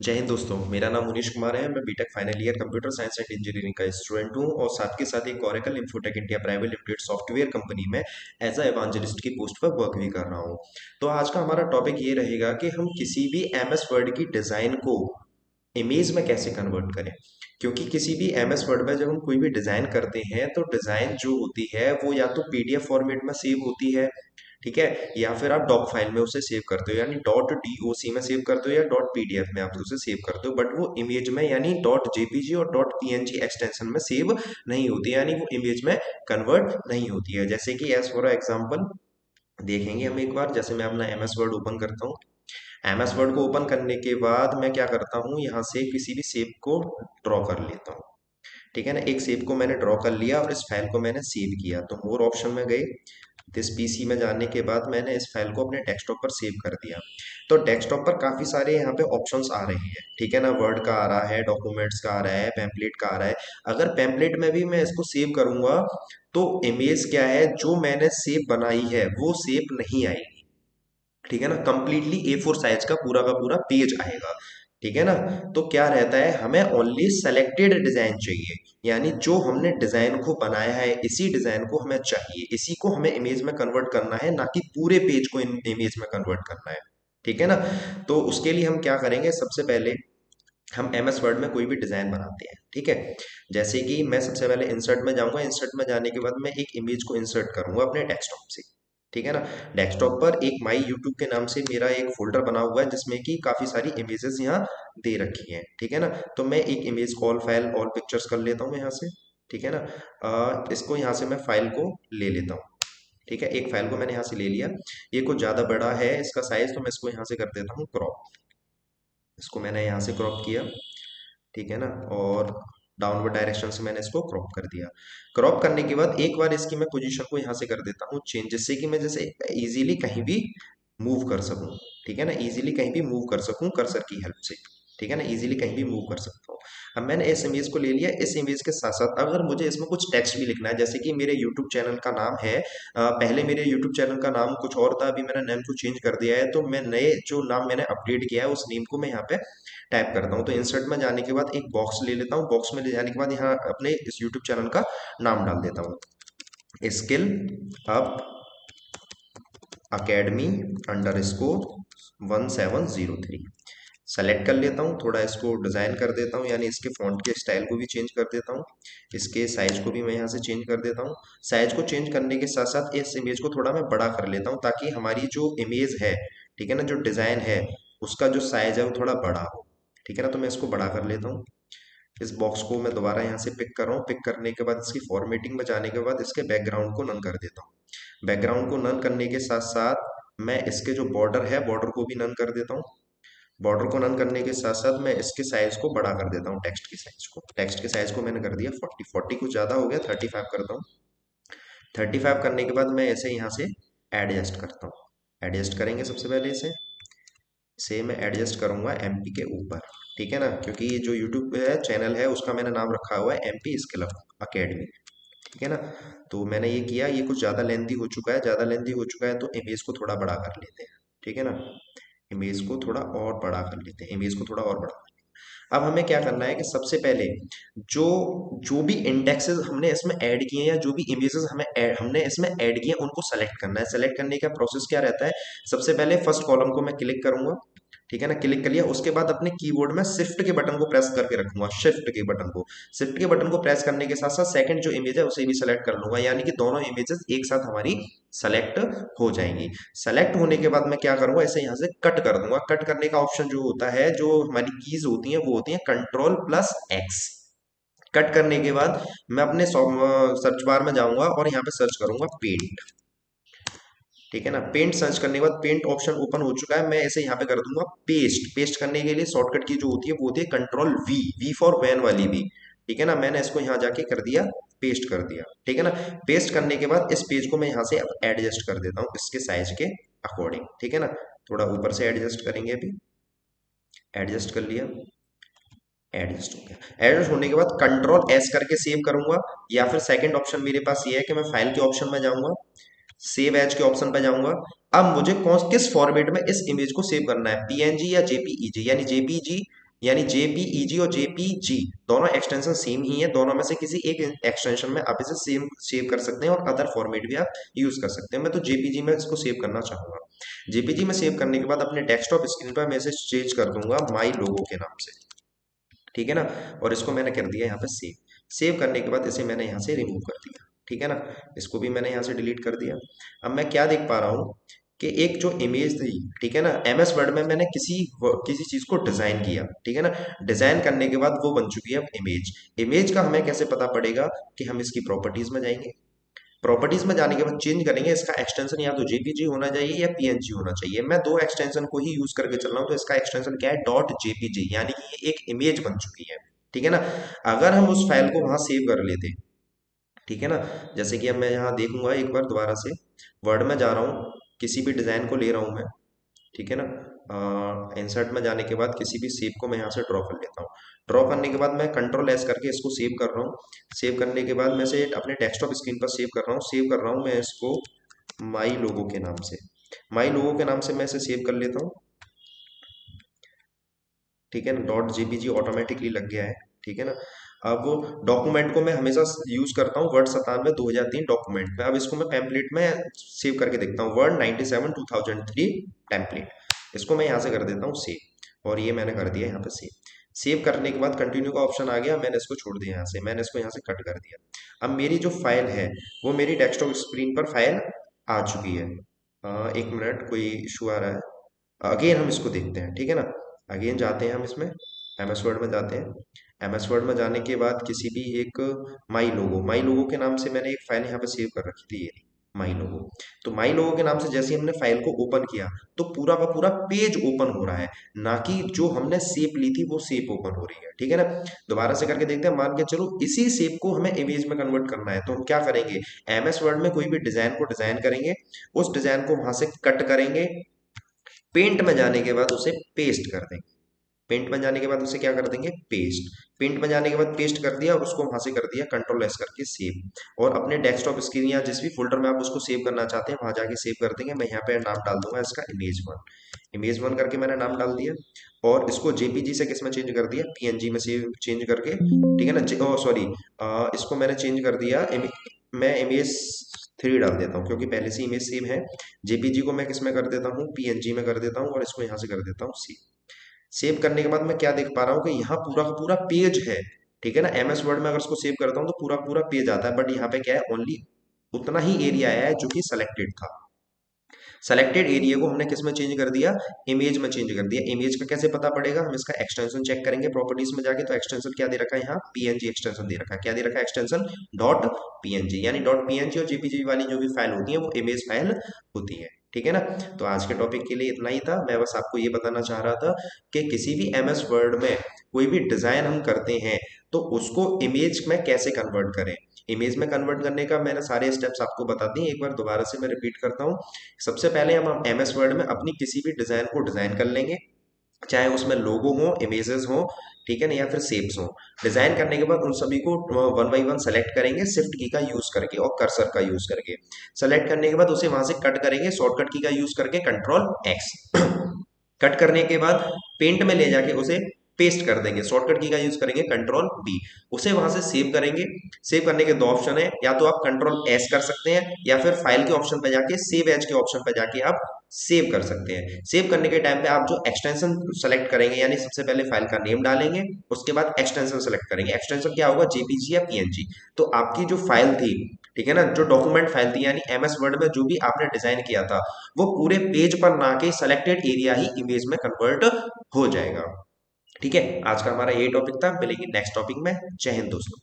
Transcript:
जय हिंद दोस्तों। मेरा नाम मुनीश कुमार है। मैं B Tech final year computer science and engineering का स्टूडेंट हूं और साथ के साथ एक Oracle infotech India private limited software company में एज अ एवांजलिस्ट की पोस्ट पर वर्क भी कर रहा हूं। तो आज का हमारा टॉपिक ये रहेगा कि हम किसी भी एमएस वर्ड की डिज़ाइन को इमेज में कैसे कन्वर्ट करें। क्योंकि किसी भी एमएस वर्ड में जब हम कोई भी डिज़ाइन करते हैं तो डिज़ाइन जो होती है वो या तो पीडीएफ फॉर्मेट में सेव होती है, ठीक है, या फिर आप डॉक फाइल में उसे सेव करते हो यानी डॉट डॉक में सेव करते हो या डॉट पीडीएफ में आप उसे सेव करते हो, बट वो इमेज में यानी डॉट जेपीजी और डॉट पीएनजी एक्सटेंशन में सेव नहीं होती, यानी वो इमेज में कन्वर्ट नहीं होती है। जैसे कि एज फॉर एग्जांपल देखेंगे हम एक बार, जैसे मैं अपना एमएस वर्ड ओपन करता हूँ। एमएस वर्ड को ओपन करने के बाद मैं क्या करता हूँ, यहाँ से किसी भी शेप को ड्रॉ कर लेता हूँ। ठीक है ना, एक शेप को मैंने ड्रॉ कर लिया और इस फाइल को मैंने सेव किया, तो मोर ऑप्शन में गए। दिस पीसी में जाने के बाद मैंने इस फाइल को अपने डेस्कटॉप पर सेव कर दिया। तो डेस्कटॉप पर काफ़ी सारे यहाँ पे ऑप्शंस आ रहे हैं, ठीक है ना, वर्ड का आ रहा है, डॉक्यूमेंट्स का आ रहा है, पैम्पलेट का आ रहा है। अगर पैम्पलेट में भी मैं इसको सेव करूंगा तो इमेज क्या है, जो मैंने सेव बनाई है वो सेव नहीं आएगी। ठीक है ना, कंप्लीटली ए फोर साइज का पूरा पेज आएगा। ठीक है ना। तो क्या रहता है, हमें ओनली सेलेक्टेड डिजाइन चाहिए, यानी जो हमने डिजाइन को बनाया है इसी डिजाइन को हमें चाहिए, इसी को हमें इमेज में कन्वर्ट करना है, ना कि पूरे पेज को इमेज में कन्वर्ट करना है। ठीक है ना। तो उसके लिए हम क्या करेंगे, सबसे पहले हम एमएस वर्ड में कोई भी डिजाइन बनाते हैं। ठीक है, जैसे कि मैं सबसे पहले इंसर्ट में जाऊंगा, इंसर्ट में जाने के बाद मैं एक इमेज को इंसर्ट करूंगा अपने डेस्कटॉप से। ठीक है ना, डेस्कटॉप पर एक माई यूट्यूब के नाम से मेरा एक फोल्डर बना हुआ है जिसमें कि काफी सारी इमेजेस यहाँ दे रखी हैं। ठीक है ना, तो मैं एक image all file all pictures कर लेता हूँ यहाँ से। ठीक है ना, इसको यहाँ से मैं फाइल को ले लेता हूँ। ठीक है, एक फाइल को मैंने यहाँ से ले लिया। ये कुछ ज़्यादा बड़ा है इसका साइज, तो मैं इसको यहाँ से कर देता हूँ क्रॉप। इसको मैंने यहाँ से क्रॉप किया। ठीक है ना, और डाउनवर्ड डायरेक्शन से मैंने इसको क्रॉप कर दिया। क्रॉप करने के बाद एक बार इसकी मैं पोजीशन को यहाँ से कर देता हूँ चेंज, जिससे कि मैं जैसे इजीली कहीं भी मूव कर सकूँ। ठीक है ना, इजीली कहीं भी मूव कर सकूँ कर्सर की हेल्प से। ठीक है ना, इजीली कहीं भी मूव कर सकता हूँ। अब मैंने इस इमेज को ले लिया, इस इमेज के साथ साथ अगर मुझे इसमें कुछ टेक्स्ट भी लिखना है, जैसे कि मेरे यूट्यूब चैनल का नाम है, पहले मेरे यूट्यूब चैनल का नाम कुछ और था, अभी मैंने नेम को चेंज कर दिया है, तो मैं नए जो नाम मैंने अपडेट किया है उस नेम को मैं यहाँ पे टाइप करता हूँ। तो इंसर्ट में जाने के बाद एक बॉक्स ले लेता हूँ, बॉक्स में ले जाने के बाद यहाँ अपने इस यूट्यूब चैनल का नाम डाल देता हूँ, skill up academy under score 1703। Select कर लेता हूँ, थोड़ा इसको डिज़ाइन कर देता हूँ, यानी इसके फॉन्ट के स्टाइल को भी चेंज कर देता हूँ, इसके साइज को भी मैं यहाँ से चेंज कर देता हूँ। साइज को चेंज करने के साथ साथ इस इमेज को थोड़ा मैं बड़ा कर लेता हूँ, ताकि हमारी जो इमेज है, ठीक है ना, जो डिज़ाइन है उसका जो साइज है वो थोड़ा बड़ा हो। ठीक है ना, तो मैं इसको बड़ा कर लेता हूँ। इस बॉक्स को मैं दोबारा यहाँ से पिक कर रहा हूँ, पिक करने के बाद इसकी फॉर्मेटिंग में जाने के बाद इसके बैकग्राउंड को नन कर देता हूँ। बैकग्राउंड को नन करने के साथ साथ मैं इसके जो बॉर्डर है बॉर्डर को भी नन कर देता हूँ। बॉर्डर को नन करने के साथ साथ मैं इसके साइज को बड़ा कर देता हूँ, टेक्स्ट के साइज को। टेक्स्ट के साइज को मैंने कर दिया 40, कुछ ज़्यादा हो गया, 35 करता हूँ। 35 करने के बाद मैं इसे यहाँ से एडजस्ट करता हूँ। एडजस्ट करेंगे सबसे पहले इसे मैं एडजस्ट करूंगा एमपी के ऊपर। ठीक है ना, क्योंकि ये जो यूट्यूब पे है चैनल है उसका मैंने नाम रखा हुआ है एमपी स्किल अकेडमी। ठीक है ना, तो मैंने ये किया, ये कुछ ज़्यादा लेंथी हो चुका है, ज़्यादा लेंथी हो चुका है, तो इमेज को थोड़ा बड़ा कर लेते हैं। ठीक है ना, इमेज को थोड़ा और बड़ा कर लेते हैं, इमेज को थोड़ा और बड़ा। अब हमें क्या करना है कि सबसे पहले जो जो भी इंडेक्सेस हमने इसमें ऐड किए हैं या जो भी इमेजेस हमने इसमें ऐड किए हैं उनको सेलेक्ट करना है। सेलेक्ट करने का प्रोसेस क्या रहता है, सबसे पहले फर्स्ट कॉलम को मैं क्लिक करूंगा। ठीक है ना, क्लिक कर लिया, उसके बाद अपने कीबोर्ड में शिफ्ट के बटन को प्रेस करके रखूंगा, शिफ्ट के बटन को प्रेस करने के साथ साथ सेकंड जो इमेज है उसे भी सेलेक्ट कर लूंगा, यानी कि दोनों इमेजेस एक साथ हमारी सेलेक्ट हो जाएंगी। सेलेक्ट होने के बाद मैं क्या करूंगा, इसे यहाँ से कट कर दूंगा। कट करने का ऑप्शन जो होता है, जो हमारी कीज होती हैं वो होती हैं कंट्रोल प्लस एक्स। कट करने के बाद मैं अपने सर्च बार में जाऊंगा और यहाँ पे सर्च करूंगा पेंट। ठीक है ना, पेंट सर्च करने के बाद पेंट ऑप्शन ओपन हो चुका है, मैं इसे यहाँ पे कर दूंगा पेस्ट। पेस्ट करने के लिए शॉर्टकट की जो होती है वो होती है control V, V for van वाली वी। ठीक है ना, मैंने इसको यहाँ जाके कर दिया, पेस्ट कर दिया। ठीक है ना, पेस्ट करने के बाद इस पेज को मैं यहाँ से अब एडजस्ट कर देता हूँ इसके साइज के अकॉर्डिंग। ठीक है ना, थोड़ा ऊपर से एडजस्ट करेंगे, अभी एडजस्ट कर लिया, एडजस्ट हो गया। एडजस्ट होने के बाद कंट्रोल एस करके सेव करूंगा, या फिर सेकंड ऑप्शन मेरे पास ये है कि मैं फाइल के ऑप्शन में जाऊंगा, सेव एज के ऑप्शन पे जाऊंगा। अब मुझे कौन किस फॉर्मेट में इस इमेज को सेव करना है, पीएनजी या जेपीईजी, यानी जेपीजी यानी जेपीईजी और जेपीजी दोनों एक्सटेंशन सेम ही है, दोनों में से किसी एक एक्सटेंशन में आप इसे सेम सेव कर सकते हैं और अदर फॉर्मेट भी आप यूज कर सकते हैं। मैं तो जेपीजी में इसको सेव करना चाहूंगा। जेपीजी में सेव करने के बाद अपने डेस्कटॉप स्क्रीन पर मैं इसे चेंज कर दूंगा माई लोगो के नाम से, ठीक है ना। और इसको मैंने कर दिया यहाँ पे सेव। सेव करने के बाद इसे मैंने यहाँ से रिमूव कर दिया, ठीक है ना। इसको भी मैंने यहाँ से डिलीट कर दिया। अब मैं क्या देख पा रहा हूँ कि एक जो इमेज थी, ठीक है ना, एमएस वर्ड में मैंने किसी चीज को डिजाइन किया, ठीक है ना। डिजाइन करने के बाद वो बन चुकी है अब इमेज। इमेज का हमें कैसे पता पड़ेगा कि हम इसकी प्रॉपर्टीज में जाएंगे। प्रॉपर्टीज में जाने के बाद चेंज करेंगे, इसका एक्सटेंशन या तो जेपीजी होना चाहिए या पीएनजी होना चाहिए। मैं दो एक्सटेंशन को ही यूज करके चल रहा हूँ, तो इसका एक्सटेंशन क्या है, डॉट जेपीजी, यानी कि ये एक इमेज बन चुकी है, ठीक है ना। अगर हम उस फाइल को वहां सेव कर लेते, ठीक है ना, जैसे कि अब मैं यहाँ देखूंगा एक बार दोबारा से, वर्ड में जा रहा हूँ, किसी भी डिजाइन को ले रहा हूँ मैं, ठीक है ना। इंसर्ट में जाने के बाद किसी भी शेप को मैं यहाँ से ड्रॉ कर लेता हूँ। ड्रॉ करने के बाद मैं कंट्रोल एस करके इसको सेव कर रहा हूँ। सेव करने के बाद मैं इसे अपने डेस्कटॉप स्क्रीन पर सेव कर रहा हूँ। सेव कर रहा हूँ मैं इसको माई लोगो के नाम से। माई लोगो के नाम से मैं इसे सेव कर लेता हूँ, ठीक है ना। डॉट जेपीजी ऑटोमेटिकली लग गया है, ठीक है ना। अब डॉक्यूमेंट को मैं हमेशा यूज करता हूँ वर्ड 97/2003 डॉक्यूमेंट में। अब इसको मैं टेम्पलेट में सेव करके देखता हूँ, वर्ड 97/2003 टेम्पलेट। इसको मैं यहाँ से कर देता हूँ सेव, और ये मैंने कर दिया यहाँ पे सेव। सेव करने के बाद कंटिन्यू का ऑप्शन आ गया, मैंने इसको छोड़ दिया यहाँ से, मैंने इसको यहाँ से कट कर दिया। अब मेरी जो फाइल है वो मेरी डेस्कटॉप स्क्रीन पर फाइल आ चुकी है। एक मिनट, कोई इशू आ रहा है। अगेन हम इसको देखते हैं, ठीक है ना। अगेन जाते हैं हम इसमें, एमएस वर्ड में जाते हैं। एमएस वर्ड में जाने के बाद किसी भी एक माई लोगो के नाम से मैंने एक फाइल यहाँ पे सेव कर रखी थी, ये माई लोगो। तो माई लोगो के नाम से जैसे ही हमने फाइल को ओपन किया तो पूरा का पूरा पेज ओपन हो रहा है, ना कि जो हमने शेप ली थी वो शेप ओपन हो रही है, ठीक है ना। दोबारा से करके देखते हैं। मान के चलो इसी शेप को हमें इमेज में कन्वर्ट करना है, तो हम क्या करेंगे, एमएस वर्ड में कोई भी डिजाइन को डिजाइन करेंगे, उस डिजाइन को वहां से कट करेंगे, पेंट में जाने के बाद उसे पेस्ट कर देंगे। पेंट में जाने के बाद उसे क्या कर देंगे, पेस्ट। पेंट में जाने के बाद पेस्ट कर दिया और उसको वहां से कर दिया कंट्रोल एस करके सेव। और अपने डेस्कटॉप स्क्रीन या जिस भी फोल्डर में आप उसको सेव करना चाहते हैं वहां जाके सेव कर देंगे। मैं यहाँ पे नाम डाल दूंगा इसका इमेज 1। इमेज 1 करके मैंने नाम डाल दिया, और इसको जेपीजी से किस में चेंज कर दिया, पीएनजी में सेव चेंज करके, ठीक है ना। सॉरी, इसको मैंने चेंज कर दिया, मैं इमेज 3 डाल देता हूँ क्योंकि पहले से इमेज सेव है। जेपीजी को मैं किस में कर देता हूँ, पीएनजी में कर देता हूँ, और इसको यहाँ से कर देता हूँ सेव। सेव करने के बाद मैं क्या देख पा रहा हूँ कि यहाँ पूरा का पूरा पेज है, ठीक है ना। एमएस वर्ड में अगर इसको सेव करता हूँ तो पूरा पूरा पेज आता है, बट यहाँ पे क्या है, ओनली उतना ही एरिया आया है जो कि सेलेक्टेड था। सेलेक्टेड एरिया को हमने किस में चेंज कर दिया, इमेज में चेंज कर दिया। इमेज का कैसे पता पड़ेगा, हम इसका एक्सटेंशन चेक करेंगे प्रॉपर्टीज में जाके। तो एक्सटेंशन क्या दे रखा है यहाँ, पीएनजी एक्सटेंशन दे रखा है। क्या दे रखा है, एक्सटेंशन डॉट पीएनजी, यानी डॉट पीएनजी और जेपीजी वाली जो भी फाइल होती है वो इमेज फाइल होती है, ठीक है ना। तो आज के टॉपिक के लिए इतना ही था। मैं बस आपको ये बताना चाह रहा था कि किसी भी एमएस वर्ड में कोई भी डिजाइन हम करते हैं तो उसको इमेज में कैसे कन्वर्ट करें। इमेज में कन्वर्ट करने का मैंने सारे स्टेप्स आपको बता दिए, एक बार दोबारा से मैं रिपीट करता हूँ। सबसे पहले हम एमएस वर्ड में अपनी किसी भी डिजाइन को डिजाइन कर लेंगे, चाहे उसमें लोगो हो, इमेजेस हो, ठीक है ना, या फिर शेप्स हो। डिजाइन करने के बाद उन सभी को 1 बाई 1 सेलेक्ट करेंगे शिफ्ट की का यूज करके और कर्सर का यूज करके। सेलेक्ट करने के बाद उसे वहां से कट करेंगे शॉर्टकट की का यूज करके कंट्रोल एक्स। कट करने के बाद पेंट में ले जाके उसे पेस्ट कर देंगे, शॉर्टकट की का यूज करेंगे कंट्रोल बी। उसे वहां से सेव करेंगे। सेव करने के दो ऑप्शन है, या तो आप कंट्रोल एस कर सकते हैं या फिर फाइल के ऑप्शन पे जाके सेव एज के ऑप्शन पे जाके आप सेव कर सकते हैं। सेव करने के टाइम पे आप जो एक्सटेंशन सेलेक्ट करेंगे, यानी सबसे पहले फाइल का नेम डालेंगे, उसके बाद एक्सटेंशन सेलेक्ट करेंगे। एक्सटेंशन क्या होगा, जेपीजी या पीएनजी। तो आपकी जो फाइल थी, ठीक है ना, जो डॉक्यूमेंट फाइल थी, यानी एमएस वर्ड में जो भी आपने डिजाइन किया था वो पूरे पेज पर ना के सेलेक्टेड एरिया ही इमेज में कन्वर्ट हो जाएगा। ठीक है, आज का हमारा यही टॉपिक था। मिलेंगे नेक्स्ट टॉपिक में। जय हिंद दोस्तों।